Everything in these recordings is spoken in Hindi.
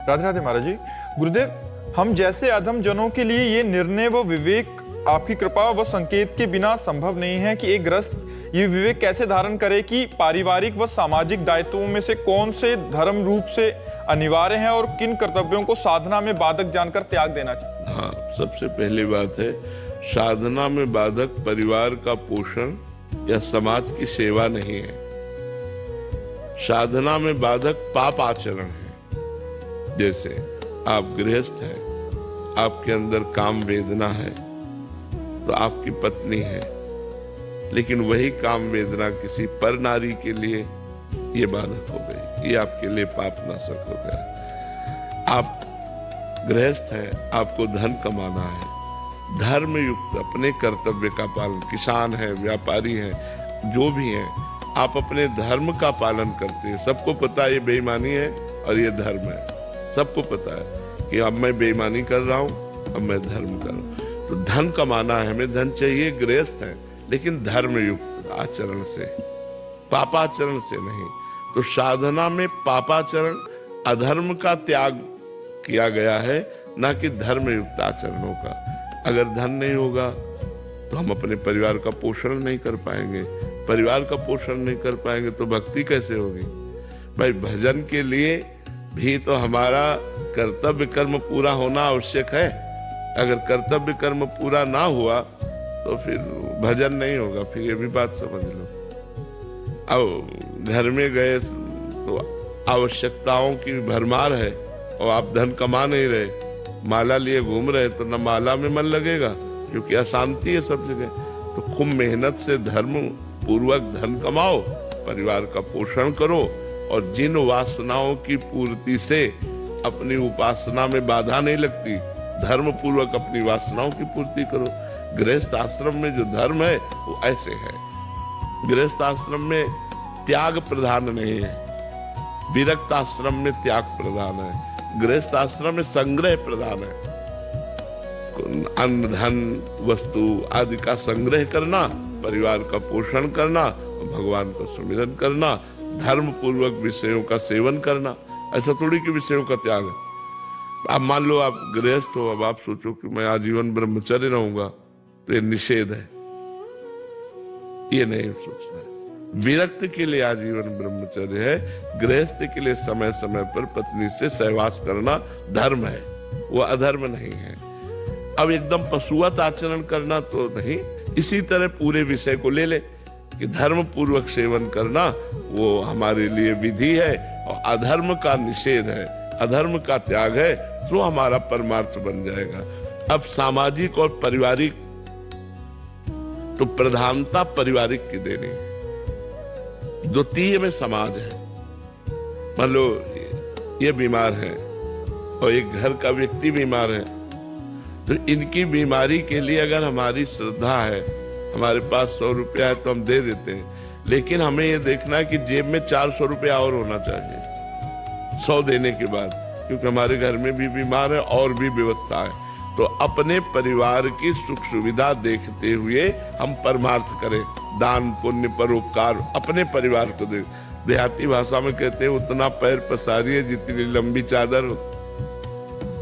राधे राधे महाराज जी। गुरुदेव, हम जैसे अधम जनों के लिए ये निर्णय व विवेक आपकी कृपा व संकेत के बिना संभव नहीं है कि एक गृहस्थ ये विवेक कैसे धारण करे कि पारिवारिक व सामाजिक दायित्वों में से कौन से धर्म रूप से अनिवार्य हैं और किन कर्तव्यों को साधना में बाधक जानकर त्याग देना चाहिए। हाँ, सबसे पहली बात है, साधना में बाधक परिवार का पोषण या समाज की सेवा नहीं है। साधना में बाधक पाप आचरण है। जैसे आप गृहस्थ हैं, आपके अंदर काम वेदना है, तो आपकी पत्नी है, लेकिन वही काम वेदना किसी पर नारी के लिए ये बाधक हो गई, ये आपके लिए पाप नाशक हो गया। आप गृहस्थ हैं, आपको धन कमाना है, धर्म युक्त अपने कर्तव्य का पालन, किसान है, व्यापारी है, जो भी है, आप अपने धर्म का पालन करते हैं। सबको पता है ये बेईमानी है और ये धर्म है, सबको पता है कि अब मैं बेईमानी कर रहा हूं, अब मैं धर्म कर रहा हूं। तो धन कमाना है, हमें धन चाहिए, गृहस्थ है, लेकिन धर्म युक्त आचरण से, पापाचरण से नहीं। तो साधना में पापाचरण, अधर्म का त्याग किया गया है, ना कि धर्म युक्त आचरणों का। अगर धन नहीं होगा तो हम अपने परिवार का पोषण नहीं कर पाएंगे, परिवार का पोषण नहीं कर पाएंगे तो भक्ति कैसे होगी। भाई, भजन के लिए भी तो हमारा कर्तव्य कर्म पूरा होना आवश्यक है। अगर कर्तव्य कर्म पूरा ना हुआ तो फिर भजन नहीं होगा। फिर ये भी बात समझ लो, अब घर में गए तो आवश्यकताओं की भरमार है और आप धन कमा नहीं रहे, माला लिए घूम रहे, तो न माला में मन लगेगा क्योंकि अशांति है सब जगह। तो खूब मेहनत से धर्म पूर्वक धन कमाओ, परिवार का पोषण करो, और जिन वासनाओं की पूर्ति से अपनी उपासना में बाधा नहीं लगती, धर्म पूर्वक अपनी वासनाओं की पूर्ति करो। गृहस्थ आश्रम में जो धर्म है वो ऐसे है। गृहस्थ आश्रम में त्याग प्रधान नहीं है, विरक्त आश्रम में त्याग प्रधान है, गृहस्थ आश्रम में संग्रह प्रधान है। अन्न धन वस्तु आदि का संग्रह करना, परिवार का पोषण करना, भगवान का सुमिरन करना, धर्म पूर्वक विषयों का सेवन करना। ऐसा थोड़ी कि विषयों का त्याग है। अब मान लो आप गृहस्थ हो, अब आप सोचो कि मैं आजीवन ब्रह्मचर्य रहूंगा, तो ये निषेध है, ये नहीं सोचना है। विरक्त के लिए आजीवन ब्रह्मचर्य है, गृहस्थ के लिए समय समय पर पत्नी से सहवास करना धर्म है, वो अधर्म नहीं है। अब एकदम पशुवत आचरण करना तो नहीं। इसी तरह पूरे विषय को ले ले कि धर्म पूर्वक सेवन करना वो हमारे लिए विधि है और अधर्म का निषेध है, अधर्म का त्याग है, तो हमारा परमार्थ बन जाएगा। अब सामाजिक और पारिवारिक, तो प्रधानता पारिवारिक की देनी है। द्वितीय में समाज है। मान लो ये बीमार है और एक घर का व्यक्ति बीमार है, तो इनकी बीमारी के लिए अगर हमारी श्रद्धा है, हमारे पास 100 रुपया है तो हम दे देते हैं, लेकिन हमें ये देखना है कि जेब में 400 रुपया और होना चाहिए 100 देने के बाद, क्योंकि हमारे घर में भी बीमार है और भी व्यवस्था है। तो अपने परिवार की सुख सुविधा देखते हुए हम परमार्थ करें, दान पुण्य परोपकार अपने परिवार को दे। देहाती भाषा में कहते हैं उतना पैर पसारिए जितनी लंबी चादर हो।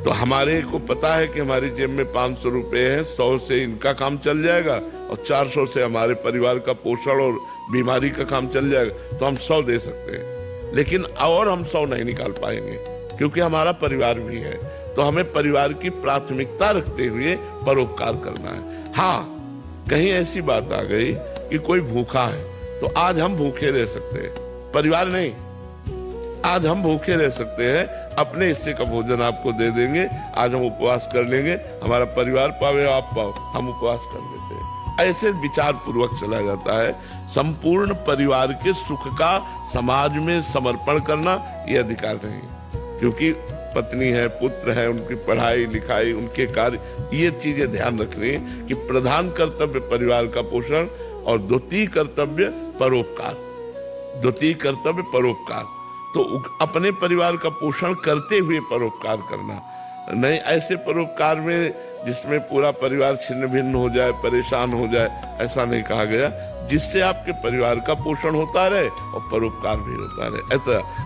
तो हमारे को पता है कि हमारी जेब में 500 रुपए है, 100 से इनका काम चल जाएगा और 400 से हमारे परिवार का पोषण और बीमारी का काम चल जाएगा, तो हम 100 दे सकते हैं। लेकिन और हम 100 नहीं निकाल पाएंगे क्योंकि हमारा परिवार भी है। तो हमें परिवार की प्राथमिकता रखते हुए परोपकार करना है। हाँ, कहीं ऐसी बात आ गई कि कोई भूखा है, तो आज हम भूखे रह सकते हैं, परिवार नहीं, आज हम भूखे रह सकते हैं, अपने हिस्से का भोजन आपको दे देंगे, आज हम उपवास कर लेंगे, हमारा परिवार पावे आप पाओ, हम उपवास कर लेते हैं। ऐसे विचार पूर्वक चला जाता है। संपूर्ण परिवार के सुख का समाज में समर्पण करना यह अधिकार नहीं, क्योंकि पत्नी है, पुत्र है, उनकी पढ़ाई लिखाई, उनके कार्य, ये चीजें ध्यान रखनी है कि प्रधान कर्तव्य परिवार का पोषण और द्वितीय कर्तव्य परोपकार, द्वितीय कर्तव्य परोपकार। तो अपने परिवार का पोषण करते हुए परोपकार करना, नहीं ऐसे परोपकार में जिसमें पूरा परिवार छिन्न भिन्न हो जाए, परेशान हो जाए, ऐसा नहीं कहा गया। जिससे आपके परिवार का पोषण होता रहे और परोपकार भी होता रहे, ऐसा